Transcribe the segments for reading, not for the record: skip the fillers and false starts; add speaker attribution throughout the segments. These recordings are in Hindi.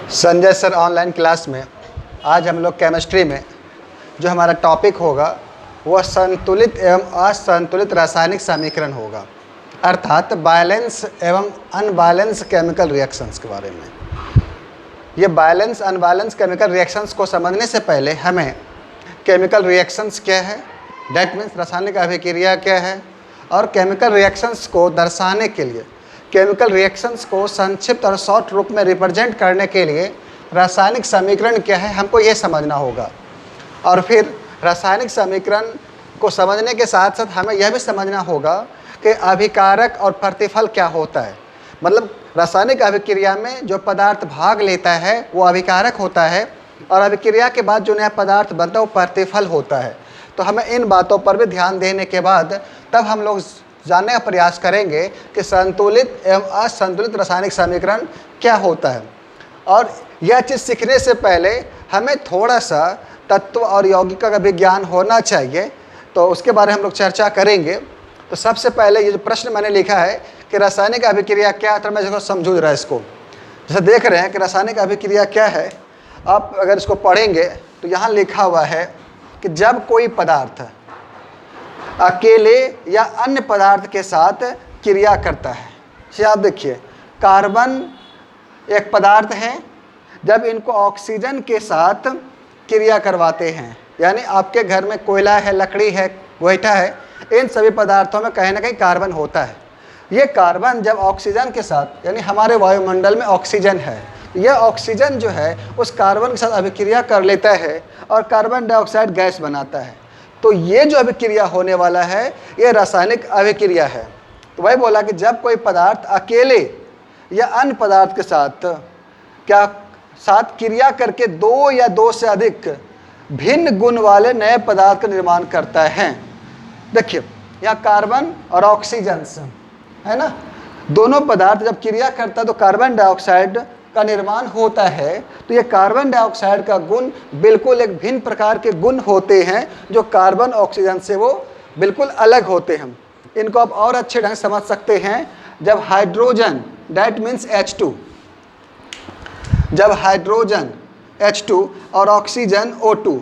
Speaker 1: संजय सर ऑनलाइन क्लास में आज हम लोग केमिस्ट्री में जो हमारा टॉपिक होगा वह संतुलित एवं असंतुलित रासायनिक समीकरण होगा, अर्थात बैलेंस एवं अनबैलेंस केमिकल रिएक्शंस के बारे में। ये बैलेंस अनबैलेंस केमिकल रिएक्शंस को समझने से पहले हमें केमिकल रिएक्शंस क्या है, डैट मीन्स रासायनिक अभिक्रिया क्या है, और केमिकल रिएक्शंस को दर्शाने के लिए, केमिकल रिएक्शंस को संक्षिप्त और शॉर्ट रूप में रिप्रेजेंट करने के लिए रासायनिक समीकरण क्या है, हमको ये समझना होगा। और फिर रासायनिक समीकरण को समझने के साथ साथ हमें यह भी समझना होगा कि अभिकारक और प्रतिफल क्या होता है। मतलब रासायनिक अभिक्रिया में जो पदार्थ भाग लेता है वो अभिकारक होता है, और अभिक्रिया के बाद जो नया पदार्थ बनता है वो प्रतिफल होता है। तो हमें इन बातों पर भी ध्यान देने के बाद तब हम लोग जानने का प्रयास करेंगे कि संतुलित एवं असंतुलित रासायनिक समीकरण क्या होता है। और यह चीज़ सीखने से पहले हमें थोड़ा सा तत्व और यौगिका का भी ज्ञान होना चाहिए, तो उसके बारे में हम लोग चर्चा करेंगे। तो सबसे पहले ये जो प्रश्न मैंने लिखा है कि रासायनिक अभिक्रिया क्या है, तो मैं इसको समझूँ जरा। इसको जैसे देख रहे हैं कि रासायनिक अभिक्रिया क्या है, आप अगर इसको पढ़ेंगे तो यहाँ लिखा हुआ है कि जब कोई पदार्थ अकेले या अन्य पदार्थ के साथ क्रिया करता है। जैसे आप देखिए, कार्बन एक पदार्थ है, जब इनको ऑक्सीजन के साथ क्रिया करवाते हैं, यानी आपके घर में कोयला है, लकड़ी है, गोईठा है, इन सभी पदार्थों में कहीं ना कहीं कार्बन होता है। ये कार्बन जब ऑक्सीजन के साथ, यानी हमारे वायुमंडल में ऑक्सीजन है, यह ऑक्सीजन जो है उस कार्बन के साथ अभिक्रिया कर लेता है और कार्बन डाइऑक्साइड गैस बनाता है। तो ये जो अभिक्रिया होने वाला है ये रासायनिक अभिक्रिया है। तो वही बोला कि जब कोई पदार्थ अकेले या अन्य पदार्थ के साथ क्रिया करके दो या दो से अधिक भिन्न गुण वाले नए पदार्थ का निर्माण करता है। देखिए यहाँ कार्बन और ऑक्सीजन है ना, दोनों पदार्थ जब क्रिया करता है तो कार्बन डाइऑक्साइड का निर्माण होता है। तो ये कार्बन डाइऑक्साइड का गुण बिल्कुल एक भिन्न प्रकार के गुण होते हैं जो कार्बन ऑक्सीजन से वो बिल्कुल अलग होते हैं। इनको आप और अच्छे ढंग से समझ सकते हैं जब हाइड्रोजन, दैट मीन्स H2, जब हाइड्रोजन H2 और ऑक्सीजन O2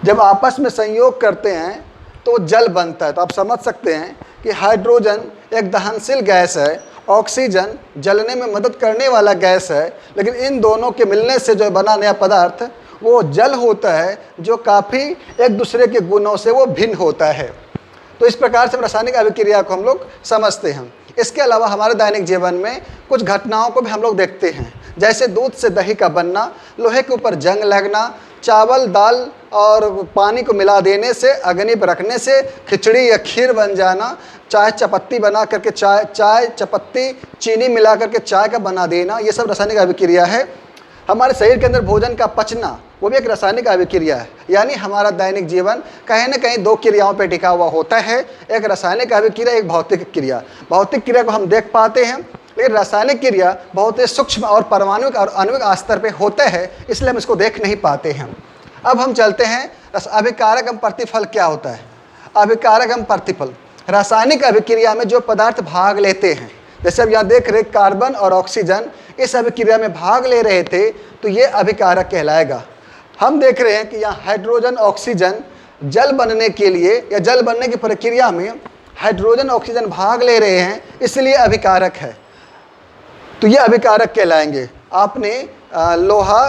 Speaker 1: जब आपस में संयोग करते हैं तो जल बनता है। तो आप समझ सकते हैं कि हाइड्रोजन एक दहनशील गैस है, ऑक्सीजन जलने में मदद करने वाला गैस है, लेकिन इन दोनों के मिलने से जो बना नया पदार्थ वो जल होता है, जो काफ़ी एक दूसरे के गुणों से वो भिन्न होता है। तो इस प्रकार से रासायनिक अभिक्रिया को हम लोग समझते हैं। इसके अलावा हमारे दैनिक जीवन में कुछ घटनाओं को भी हम लोग देखते हैं, जैसे दूध से दही का बनना, लोहे के ऊपर जंग लगना, चावल दाल और पानी को मिला देने से, अग्नि पर रखने से खिचड़ी या खीर बन जाना, चाय चपत्ती बना करके चाय चपत्ती चीनी मिला करके चाय का बना देना, ये सब रासायनिक अभिक्रिया है। हमारे शरीर के अंदर भोजन का पचना वो भी एक रासायनिक अभिक्रिया है। यानी हमारा दैनिक जीवन कहीं ना कहीं दो क्रियाओं पर टिका हुआ होता है, एक रासायनिक अभिक्रिया, एक भौतिक क्रिया। भौतिक क्रिया को हम देख पाते हैं, लेकिन रासायनिक क्रिया बहुत ही सूक्ष्म और परमाणुक और आणविक स्तर पे होता है, इसलिए हम इसको देख नहीं पाते हैं। अब हम चलते हैं अभिकारक एवं प्रतिफल क्या होता है। अभिकारक एवं प्रतिफल रासायनिक अभिक्रिया में जो पदार्थ भाग लेते हैं, जैसे अब यहाँ देख रहे कार्बन और ऑक्सीजन इस अभिक्रिया में भाग ले रहे थे, तो ये अभिकारक कहलाएगा। हम देख रहे हैं कि यहाँ हाइड्रोजन ऑक्सीजन जल बनने के लिए या जल बनने की प्रक्रिया में हाइड्रोजन ऑक्सीजन भाग ले रहे हैं, इसलिए अभिकारक है। तो ये अभिकारक कहलाएंगे। आपने लोहा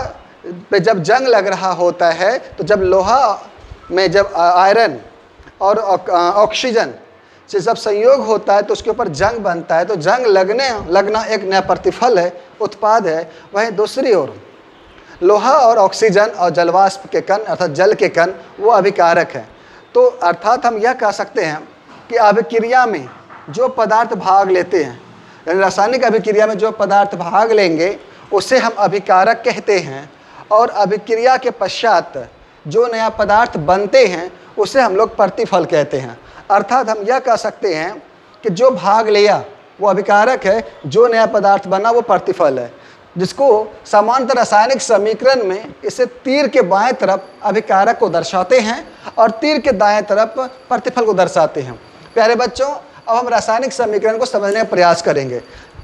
Speaker 1: पे जब जंग लग रहा होता है, तो जब लोहा में जब आयरन और ऑक्सीजन से जब संयोग होता है तो उसके ऊपर जंग बनता है। तो जंग लगना एक नया प्रतिफल है, उत्पाद है। वहीं दूसरी ओर लोहा और ऑक्सीजन और जलवाष्प के कण अर्थात जल के कण वो अभिकारक है। तो अर्थात हम यह कह सकते हैं कि अभिक्रिया में जो पदार्थ भाग लेते हैं, यानी रासायनिक अभिक्रिया में जो पदार्थ भाग लेंगे उसे हम अभिकारक कहते हैं, और अभिक्रिया के पश्चात जो नया पदार्थ बनते हैं उसे हम लोग प्रतिफल कहते हैं। अर्थात हम यह कह सकते हैं कि जो भाग लिया वो अभिकारक है, जो नया पदार्थ बना वो प्रतिफल है, जिसको समांतर रासायनिक समीकरण में इसे तीर के बाएं तरफ अभिकारक को दर्शाते हैं और तीर के दाएं तरफ प्रतिफल को दर्शाते हैं। प्यारे बच्चों, अब हम रासायनिक समीकरण को समझने का प्रयास करेंगे।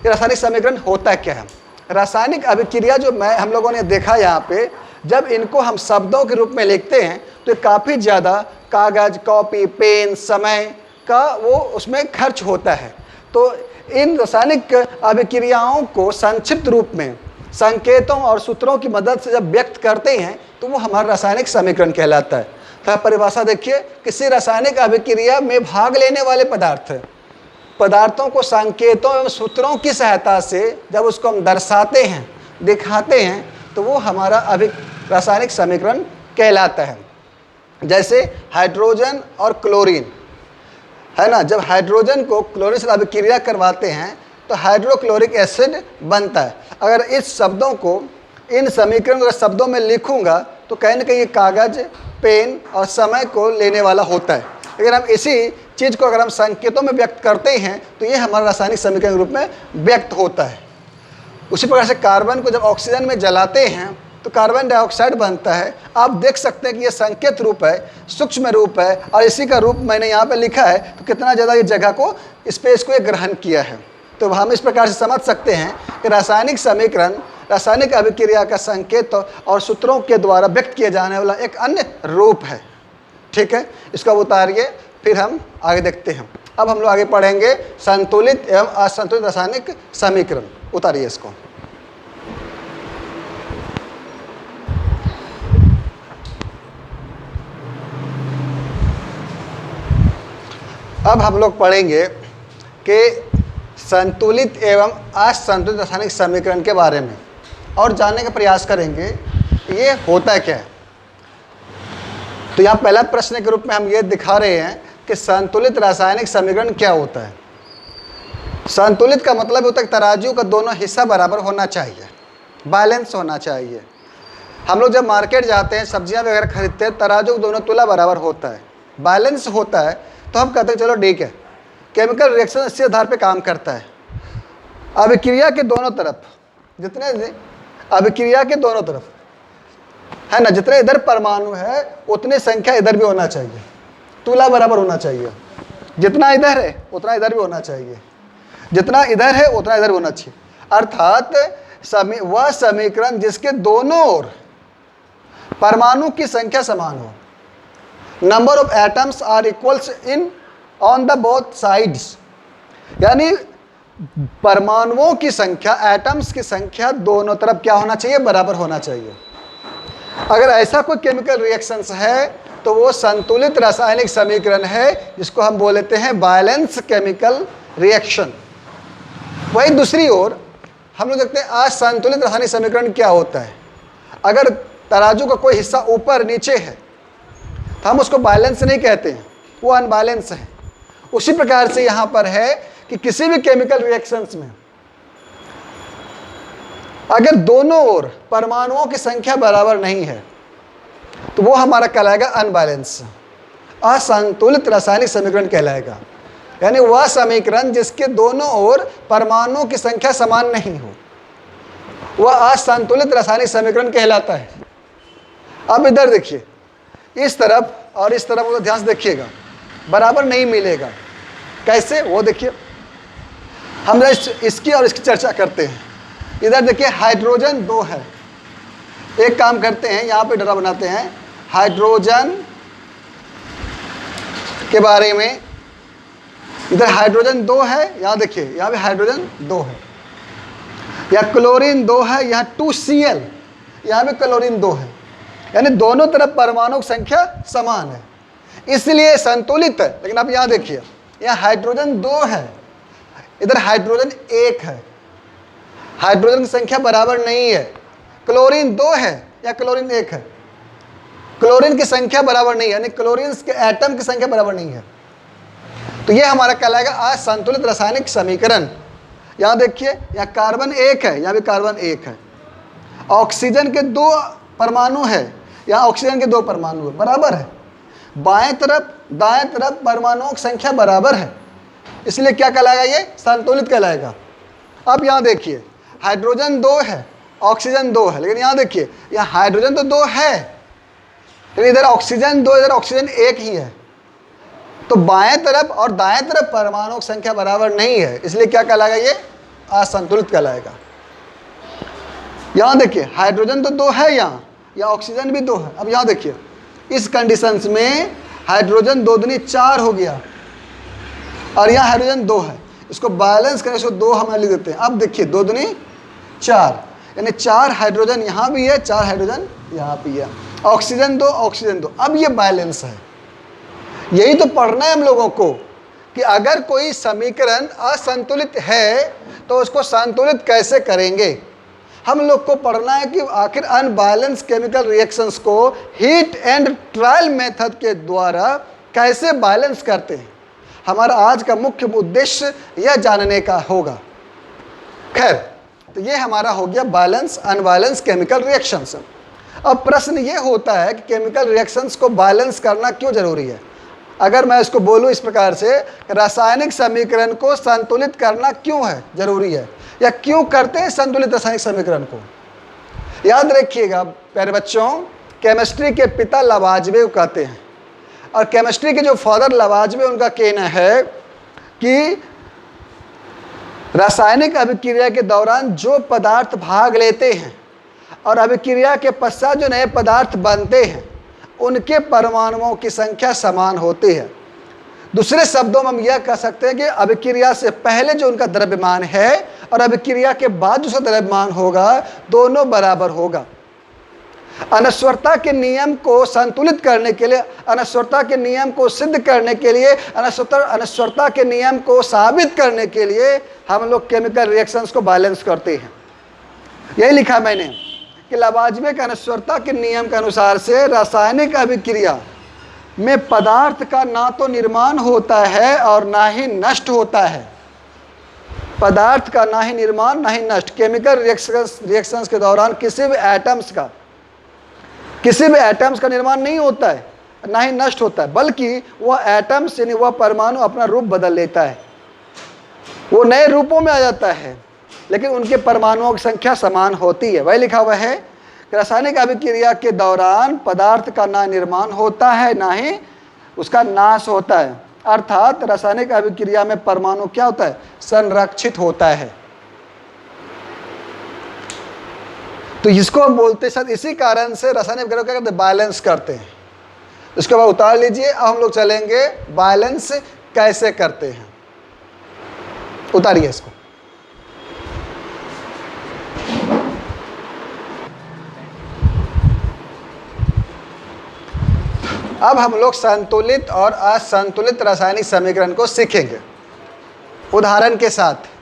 Speaker 1: रासायनिक समीकरण होता क्या है। रासायनिक अभिक्रिया जो हम लोगों ने देखा यहाँ पे, जब इनको हम शब्दों के रूप में लिखते हैं तो काफ़ी ज़्यादा कागज़, कॉपी, पेन, समय का वो उसमें खर्च होता है। तो इन रासायनिक अभिक्रियाओं को संक्षिप्त रूप में संकेतों और सूत्रों की मदद से जब व्यक्त करते हैं तो वो हमारा रासायनिक समीकरण कहलाता है। तो परिभाषा देखिए, किसी रासायनिक अभिक्रिया में भाग लेने वाले पदार्थों को संकेतों एवं सूत्रों की सहायता से जब उसको हम दर्शाते हैं, दिखाते हैं, तो वो हमारा रासायनिक समीकरण कहलाता है। जैसे हाइड्रोजन और क्लोरीन है ना, जब हाइड्रोजन को क्लोरीन से अभिक्रिया करवाते हैं तो हाइड्रोक्लोरिक एसिड बनता है। अगर इस शब्दों को, इन समीकरण को शब्दों में लिखूंगा तो कहीं ना कहीं ये कागज़, पेन और समय को लेने वाला होता है। लेकिन हम इसी चीज़ को अगर हम संकेतों में व्यक्त करते हैं तो ये हमारा रासायनिक समीकरण के रूप में व्यक्त होता है। उसी प्रकार से कार्बन को जब ऑक्सीजन में जलाते हैं तो कार्बन डाइऑक्साइड बनता है। आप देख सकते हैं कि ये संकेत रूप है, सूक्ष्म रूप है, और इसी का रूप मैंने यहाँ पे लिखा है, तो कितना ज़्यादा ये जगह को, स्पेस को ये ग्रहण किया है। तो हम इस प्रकार से समझ सकते हैं कि रासायनिक समीकरण रासायनिक अभिक्रिया का संकेत और सूत्रों के द्वारा व्यक्त किया जाने वाला एक अन्य रूप है। ठीक है, इसको उतारिए, फिर हम आगे देखते हैं। अब हम लोग आगे पढ़ेंगे संतुलित एवं असंतुलित रासायनिक समीकरण। उतारिए इसको। अब हम लोग पढ़ेंगे कि संतुलित एवं असंतुलित रासायनिक समीकरण के बारे में और जानने का प्रयास करेंगे ये होता क्या है। तो यहाँ पहला प्रश्न के रूप में हम ये दिखा रहे हैं कि संतुलित रासायनिक समीकरण क्या होता है। संतुलित का मतलब होता है तराजू का दोनों हिस्सा बराबर होना चाहिए, बैलेंस होना चाहिए। हम लोग जब मार्केट जाते हैं, सब्जियां वगैरह खरीदते हैं, तराजू का दोनों तुला बराबर होता है, बैलेंस होता है, तो हम कहते हैं चलो ठीक है। केमिकल रिएक्शन इसी आधार पे काम करता है। अभिक्रिया के दोनों तरफ जितने, अभिक्रिया के दोनों तरफ है ना, जितने इधर परमाणु है उतनी संख्या इधर भी होना चाहिए, तुला बराबर होना चाहिए। जितना इधर है उतना इधर भी होना चाहिए, जितना इधर है उतना इधर भी होना चाहिए। अर्थात वह समीकरण जिसके दोनों ओर परमाणु की संख्या समान हो, number of atoms are equals in on the both sides, यानी परमाणुओं की संख्या, एटम्स की संख्या दोनों तरफ क्या होना चाहिए, बराबर होना चाहिए। अगर ऐसा कोई केमिकल रिएक्शंस है तो वो संतुलित रासायनिक समीकरण है, जिसको हम बोलते हैं बैलेंस केमिकल रिएक्शन। वही दूसरी ओर हम लोग देखते हैं असंतुलित रासायनिक समीकरण क्या होता है। अगर तराजू का कोई हिस्सा ऊपर नीचे है तो हम उसको बैलेंस नहीं कहते हैं, वो अनबैलेंस है। उसी प्रकार से यहाँ पर है कि किसी भी केमिकल रिएक्शंस में अगर दोनों ओर परमाणुओं की संख्या बराबर नहीं है तो वो हमारा कहलाएगा अनबैलेंस, असंतुलित रासायनिक समीकरण कहलाएगा। यानी वह समीकरण जिसके दोनों ओर परमाणुओं की संख्या समान नहीं हो, वह असंतुलित रासायनिक समीकरण कहलाता है। अब इधर देखिए, इस तरफ और इस तरफ ध्यान से देखिएगा, बराबर नहीं मिलेगा। कैसे, वो देखिए। हम इसकी और इसकी चर्चा करते हैं। इधर देखिए हाइड्रोजन 2 है। एक काम करते हैं, यहाँ पे डरा बनाते हैं हाइड्रोजन के बारे में। इधर हाइड्रोजन 2 है, यहाँ देखिए, यहाँ पे हाइड्रोजन 2 है। या क्लोरीन 2 है, यहाँ 2Cl, यहाँ पे क्लोरीन 2 है। यानी दोनों तरफ परमाणु की संख्या समान है, इसलिए संतुलित है। लेकिन आप यहाँ देखिए, यहाँ हाइड्रोजन 2 है, इधर हाइड्रोजन 1 है। हाइड्रोजन की संख्या बराबर नहीं है। क्लोरीन 2 है या क्लोरीन 1 है, क्लोरीन की संख्या बराबर नहीं है, यानी क्लोरीन के एटम की संख्या बराबर नहीं है। तो ये हमारा कहलाएगा असंतुलित रासायनिक समीकरण। यहाँ देखिए, यहाँ कार्बन 1 है, यहाँ भी कार्बन 1 है। ऑक्सीजन के 2 परमाणु है, यहाँ ऑक्सीजन के 2 परमाणु है, बराबर है। बाएं तरफ दाएं तरफ परमाणुओं की संख्या बराबर है, इसलिए क्या कहलाएगा, ये संतुलित कहलाएगा। अब यहाँ देखिए, हाइड्रोजन 2 है, ऑक्सीजन 2 है। लेकिन यहाँ देखिए, यहाँ हाइड्रोजन तो 2 है, लेकिन इधर ऑक्सीजन 2, इधर ऑक्सीजन 1 ही है। तो बाएं तरफ और दाएं तरफ परमाणुओं की संख्या बराबर नहीं है, इसलिए क्या कहलाएगा, ये असंतुलित कहलाएगा। यहाँ देखिए हाइड्रोजन तो 2 है यहाँ, या ऑक्सीजन भी 2 है। अब यहाँ देखिए इस कंडीशंस में हाइड्रोजन 2 दूनी 4 हो गया और यहाँ हाइड्रोजन 2 है, इसको बैलेंस करें, इसको 2 हम लिख देते हैं। अब देखिए 2 दूनी 4, यानी 4 हाइड्रोजन यहाँ भी है, 4 हाइड्रोजन यहाँ भी है, ऑक्सीजन 2 ऑक्सीजन 2। अब ये बैलेंस है। यही तो पढ़ना है हम लोगों को कि अगर कोई समीकरण असंतुलित है तो उसको संतुलित कैसे करेंगे। हम लोग को पढ़ना है कि आखिर अनबैलेंस केमिकल रिएक्शंस को हीट एंड ट्रायल मेथड के द्वारा कैसे बैलेंस करते हैं। हमारा आज का मुख्य उद्देश्य यह जानने का होगा। खैर, तो ये हमारा हो गया बैलेंस अनबैलेंस केमिकल रिएक्शंस। अब प्रश्न ये होता है कि केमिकल रिएक्शंस को बैलेंस करना क्यों जरूरी है। अगर मैं इसको बोलूँ इस प्रकार से, रासायनिक समीकरण को संतुलित करना क्यों है जरूरी है, या क्यों करते हैं संतुलित रासायनिक समीकरण को। याद रखिएगा प्यारे बच्चों, केमिस्ट्री के पिता लवाजवे कहते हैं, और केमिस्ट्री के जो फादर लवाजवे, उनका कहना है कि रासायनिक अभिक्रिया के दौरान जो पदार्थ भाग लेते हैं और अभिक्रिया के पश्चात जो नए पदार्थ बनते हैं उनके परमाणुओं की संख्या समान होती है। दूसरे शब्दों में हम यह कह सकते हैं कि अभिक्रिया से पहले जो उनका द्रव्यमान है और अभिक्रिया के बाद जो द्रव्यमान होगा दोनों बराबर होगा। अनस्वरता के नियम को संतुलित करने के लिए, अनस्वरता के नियम को सिद्ध करने के लिए, अनस्वरता के नियम को साबित करने के लिए हम लोग केमिकल रिएक्शंस को बैलेंस करते हैं। यही लिखा मैंने कि लवाजवे के अनस्वरता के नियम के अनुसार से रासायनिक अभिक्रिया में पदार्थ का ना तो निर्माण होता है और ना ही नष्ट होता है। पदार्थ का ना ही निर्माण ना ही नष्ट। केमिकल रिएक्शंस के दौरान किसी भी एटम्स का निर्माण नहीं होता है, ना ही नष्ट होता है, बल्कि वह एटम्स यानी वह परमाणु अपना रूप बदल लेता है, वो नए रूपों में आ जाता है, लेकिन उनके परमाणुओं की संख्या समान होती है। वही लिखा हुआ है कि रासायनिक अभिक्रिया के दौरान पदार्थ का ना निर्माण होता है ना ही उसका नाश होता है। अर्थात रासायनिक अभिक्रिया में परमाणु क्या होता है, संरक्षित होता है। तो इसको हम बोलते हैं, इसी कारण से रासायनिक अभिक्रिया क्या करते हैं, बैलेंस करते हैं। इसके बाद उतार लीजिए। अब हम लोग चलेंगे बैलेंस कैसे करते हैं। उतारिए इसको। अब हम लोग संतुलित और असंतुलित रासायनिक समीकरण को सीखेंगे उदाहरण के साथ।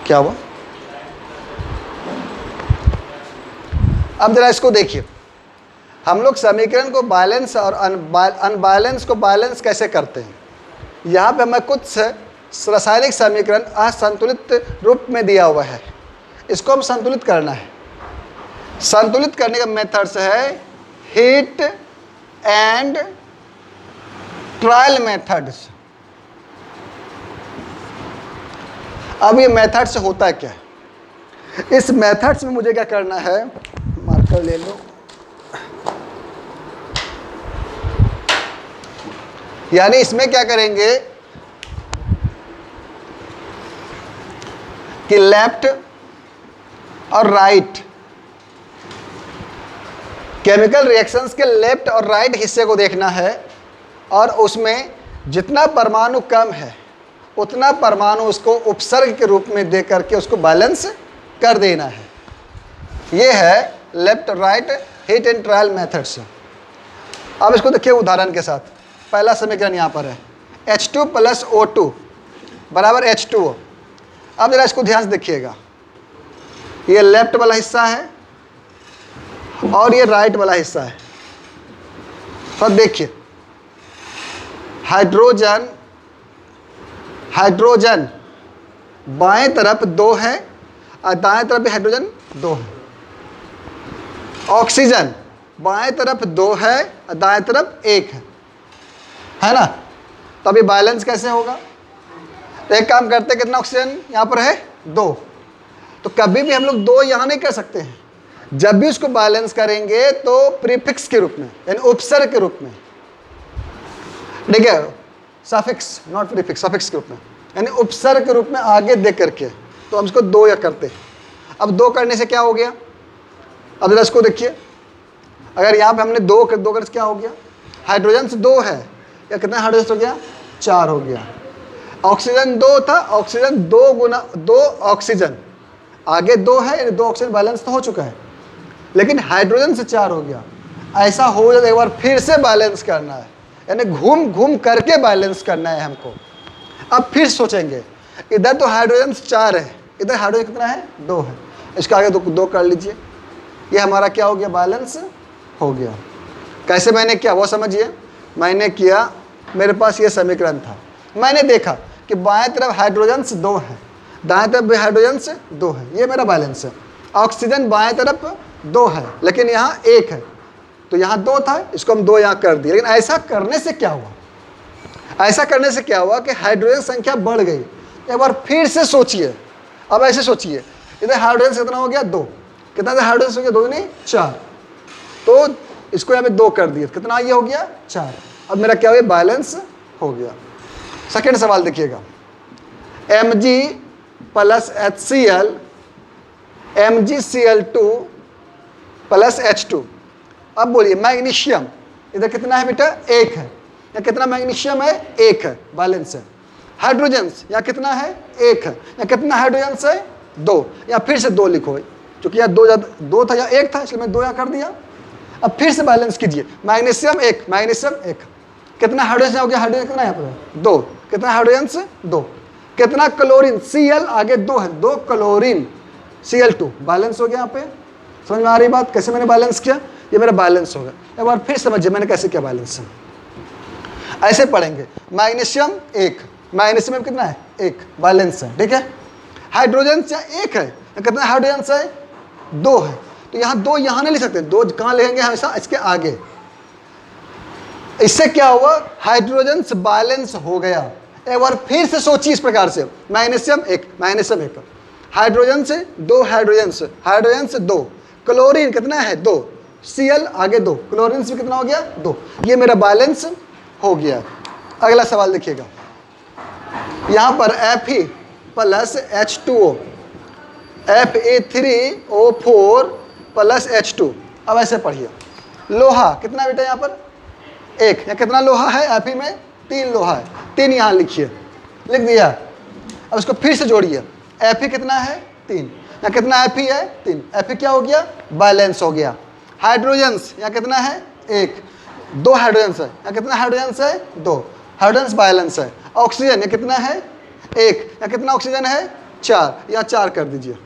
Speaker 1: क्या हुआ? अब जरा इसको देखिए, हम लोग समीकरण को बैलेंस और अनबैलेंस को बैलेंस कैसे करते हैं। यहाँ पे मैं कुछ रासायनिक समीकरण असंतुलित रूप में दिया हुआ है, इसको हम संतुलित करना है। संतुलित करने का मेथड्स है हीट एंड ट्रायल मेथड्स। अब ये मेथड से होता है क्या है, इस मेथड्स में मुझे क्या करना है, मार्कर ले लो। यानी इसमें क्या करेंगे कि लेफ्ट और राइट, केमिकल रिएक्शंस के लेफ्ट और राइट हिस्से को देखना है, और उसमें जितना परमाणु कम है उतना परमाणु उसको उपसर्ग के रूप में दे करके उसको बैलेंस कर देना है। ये है लेफ्ट और right heat and trial methods. अब इसको देखिए उदाहरण के साथ। पहला समीकरण यहाँ पर है H2 + O2 बराबर H2O। अब जरा इसको ध्यान से देखिएगा, ये लेफ्ट वाला हिस्सा है और ये राइट वाला हिस्सा है। तो देखिए हाइड्रोजन बाएं तरफ 2 है और दाएं तरफ भी हाइड्रोजन 2 है। ऑक्सीजन बाएं तरफ 2 है और दाएं तरफ 1 है ना। तो अभी बैलेंस कैसे होगा, तो एक काम करते, कितना ऑक्सीजन यहाँ पर है 2, तो कभी भी हम लोग 2 यहाँ नहीं कर सकते हैं। जब भी उसको बैलेंस करेंगे तो प्रीफिक्स के रूप में यानी उपसर्ग के रूप में, ठीक है, सफिक्स नॉट प्रीफिक्स, सफिक्स के रूप में। यानी उपसर्ग के रूप में आगे दे करके, तो हम इसको 2 या करते हैं। अब 2 करने से क्या हो गया, अब जरा इसको देखिए, अगर यहाँ पे हमने 2 करने से क्या हो गया, हाइड्रोजन 2 है, या कितना हाइड्रोजन हो गया, 4 हो गया। ऑक्सीजन 2 था, ऑक्सीजन 2 गुना 2 ऑक्सीजन, आगे 2 है यानी 2 ऑक्सीजन बैलेंस तो हो चुका है, लेकिन हाइड्रोजन से 4 हो गया। ऐसा हो जाए एक बार फिर से बैलेंस करना है, यानी घूम घूम करके बैलेंस करना है हमको। अब फिर सोचेंगे, इधर तो हाइड्रोजन 4 है, इधर हाइड्रोजन कितना है, 2 है, इसका आगे 2 कर लीजिए, ये हमारा क्या हो गया, बैलेंस हो गया। कैसे मैंने किया वो समझिए। मैंने किया, मेरे पास ये समीकरण था, मैंने देखा कि बाएं तरफ हाइड्रोजन 2 है, दाएं तरफ भी हाइड्रोजन 2 है, ये मेरा बैलेंस है। ऑक्सीजन बाएं तरफ 2 है, लेकिन यहाँ 1 है, तो यहाँ 2 था, इसको हम 2 यहाँ कर दिए। लेकिन ऐसा करने से क्या हुआ, ऐसा करने से क्या हुआ कि हाइड्रोजन संख्या बढ़ गई। एक बार फिर से सोचिए, अब ऐसे सोचिए, इधर हाइड्रोजन कितना हो गया, 2, कितना हाइड्रोजन हो गया, 2 नहीं 4, तो इसको यहाँ पे 2 कर दिए, कितना ये हो गया, 4। अब मेरा क्या हो गया, बैलेंस हो गया। सेकेंड सवाल देखिएगा, Mg plus HCl MgCl2 plus H2। अब बोलिए मैग्नीशियम इधर कितना है बेटा, 1 है, या कितना मैग्नीशियम है, 1 है, बैलेंस है। हाइड्रोजन यहाँ कितना है, 1 है, या कितना हाइड्रोजन है, 2, या फिर से 2 लिखो, क्योंकि यहाँ 2 था या 1 था, इसलिए मैं 2 यहाँ कर दिया। अब फिर से बैलेंस कीजिए, मैग्नीशियम 1, मैग्नीशियम 1, कितना हाइड्रोजन हो गया, हाइड्रोजन कितना यहाँ पर, 2, कितना हाइड्रोजन 2, कितना क्लोरीन, Cl आगे 2 है, 2 क्लोरीन Cl2, बैलेंस हो गया। यहाँ पे समझ में आ रही बात, कैसे मैंने बैलेंस किया, ये मेरा बैलेंस होगा। एक बार फिर समझिए मैंने कैसे किया बैलेंस। ऐसे पढ़ेंगे, मैग्नीशियम 1, मैग्नीशियम में कितना है, 1, बैलेंस है, ठीक है। हाइड्रोजन 1 है, कितना हाइड्रोजन है, 2 है, तो यहाँ 2 यहाँ नहीं लिख सकते, 2 कहाँ लिखेंगे, हमेशा इसके आगे। इससे क्या हुआ, हाइड्रोजन बैलेंस हो गया। एक बार फिर से सोचिए इस प्रकार से, मैग्नीशियम 1, मैग्नीशियम 1, हाइड्रोजन से 2, हाइड्रोजन से 2, क्लोरीन कितना है, 2, Cl आगे 2, क्लोरीन से कितना हो गया, 2, ये मेरा बैलेंस हो गया। अगला सवाल देखिएगा, यहाँ पर Fe plus H2O, Fe3O4 plus H2। अब ऐसे पढ़िए, लोहा कितना बेटा यहाँ पर, 1, या कितना लोहा है, Fe में 3 लोहा है, 3 यहाँ लिखिए, लिख दिया। अब इसको फिर से जोड़िए, Fe कितना है, 3, या कितना Fe है, 3, Fe क्या हो गया, बैलेंस हो गया। हाइड्रोजन यहाँ कितना है, 1, 2 हाइड्रोजन है, या कितना हाइड्रोजन है, 2, हाइड्रोजन बैलेंस है। ऑक्सीजन ये कितना है, 1, या कितना ऑक्सीजन है, 4, या 4 कर दीजिए,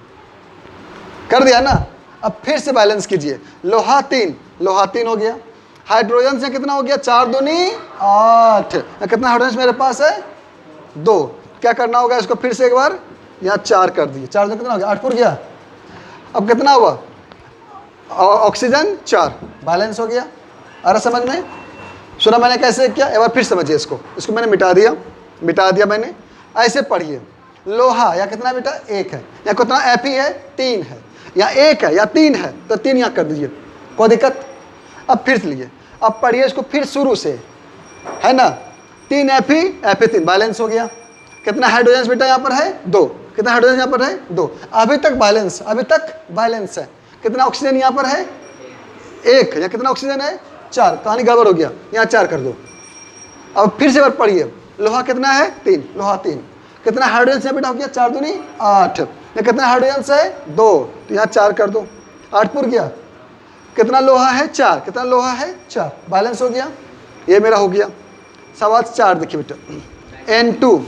Speaker 1: कर दिया ना। अब फिर से बैलेंस कीजिए, लोहा 3, लोहा 3 हो गया। हाइड्रोजन से कितना हो गया, 4 दूनी 8, या कितना हाइड्रोजन मेरे पास है, 2, क्या करना होगा, इसको फिर से एक बार यहाँ 4 कर दिए, 4 कितना हो गया, 8 पुर गया। अब कितना हुआ, ऑक्सीजन 4, बैलेंस हो गया। अरे समझ में सुना मैंने कैसे किया, एक बार फिर समझिए इसको मैंने मिटा दिया मैंने। ऐसे पढ़िए, लोहा या कितना बेटा, 1 है, या कितना Fe है, 3 है, या 1 है या 3 है, तो 3 यहाँ कर दीजिए, कोई दिक्कत। अब फिर से लिए, अब पढ़िए इसको फिर शुरू से, है ना, 3 Fe3 बैलेंस हो गया। कितना हाइड्रोजन बेटा यहाँ पर है, 2, कितना हाइड्रोजन यहाँ पर है, 2, अभी तक बैलेंस है। कितना ऑक्सीजन यहाँ पर है, 1, या कितना ऑक्सीजन है, 4, कहानी गड़बड़ हो गया, यहाँ 4 कर दो। अब फिर से बार पढ़िए, लोहा कितना है, 3, लोहा 3, कितना हाइड्रोजन यहाँ बेटा हो गया, 4 दूनी 8, या कितना हाइड्रोजन है, 2, तो यहाँ 4 कर दो, 8 पुर गया। कितना लोहा है, 4, कितना लोहा है, 4, बैलेंस हो गया, ये मेरा हो गया। सवाल 4 देखिए बेटा, N2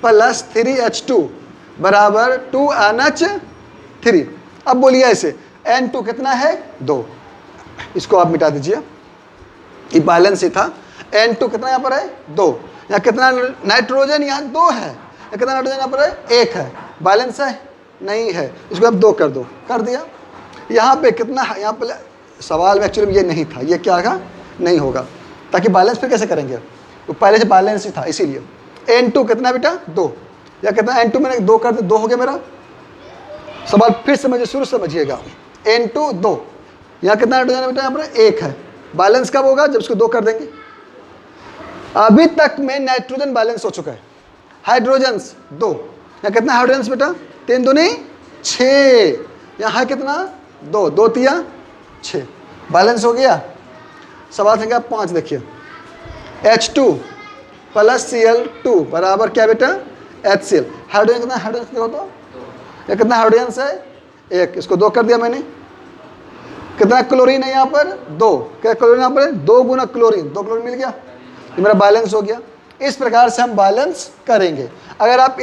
Speaker 1: प्लस 3H2 बराबर 2NH3। अब बोलिए ऐसे, N2 कितना है, 2, इसको आप मिटा दीजिए, ये बैलेंस ही था। N2 कितना यहाँ पर है, 2, या कितना नाइट्रोजन यहाँ 2 है, या कितना नाइट्रोजन यहाँ पर है, 1 है, बैलेंस है, नहीं है, इसको आप 2 कर दो, कर दिया। यहाँ पे कितना, यहाँ पे सवाल में एक्चुअली ये नहीं था, ये क्या था, नहीं होगा, ताकि बैलेंस फिर कैसे करेंगे, तो पहले से बैलेंस ही था, इसीलिए। N2 कितना बेटा, 2, या कितना N2 मैंने 2 कर दिया, 2 हो गया मेरा। सवाल फिर समझिए, शुरू समझिएगा, N2 2, यहाँ कितना हाइड्रोजन बेटा, यहाँ पर 1 है, बैलेंस कब होगा, जब इसको 2 कर देंगे। अभी तक में नाइट्रोजन बैलेंस हो चुका है, हाइड्रोजन्स 2, यहाँ कितना हाइड्रोजन्स बेटा, 3 दूनी 6, यहाँ है कितना 2, 2 तिया 6, बैलेंस हो गया। सवाल संख्या 5 देखिए, H2 प्लस Cl2 बराबर क्या बेटा, HCl। हाइड्रोजन कितना, हाइड्रोजन देखो तो, ये कितना हाइड्रोजन है, 1, इसको 2 कर दिया मैंने। कितना क्लोरीन है यहाँ पर, 2, क्या क्लोरीन यहाँ पर 2 गुना क्लोरीन, 2 क्लोरीन मिल गया, ये मेरा बैलेंस हो गया। इस प्रकार से हम बैलेंस करेंगे। अगर आप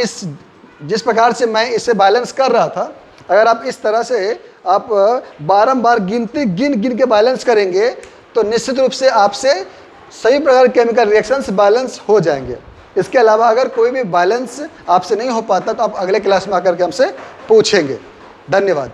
Speaker 1: जिस प्रकार से मैं इसे बैलेंस कर रहा था, अगर आप इस तरह से आप बारंबार गिन के बैलेंस करेंगे तो निश्चित रूप से आपसे सभी प्रकार के केमिकल रिएक्शंस बैलेंस हो जाएंगे। इसके अलावा अगर कोई भी बैलेंस आपसे नहीं हो पाता तो आप अगले क्लास में आकर के हमसे पूछेंगे। धन्यवाद।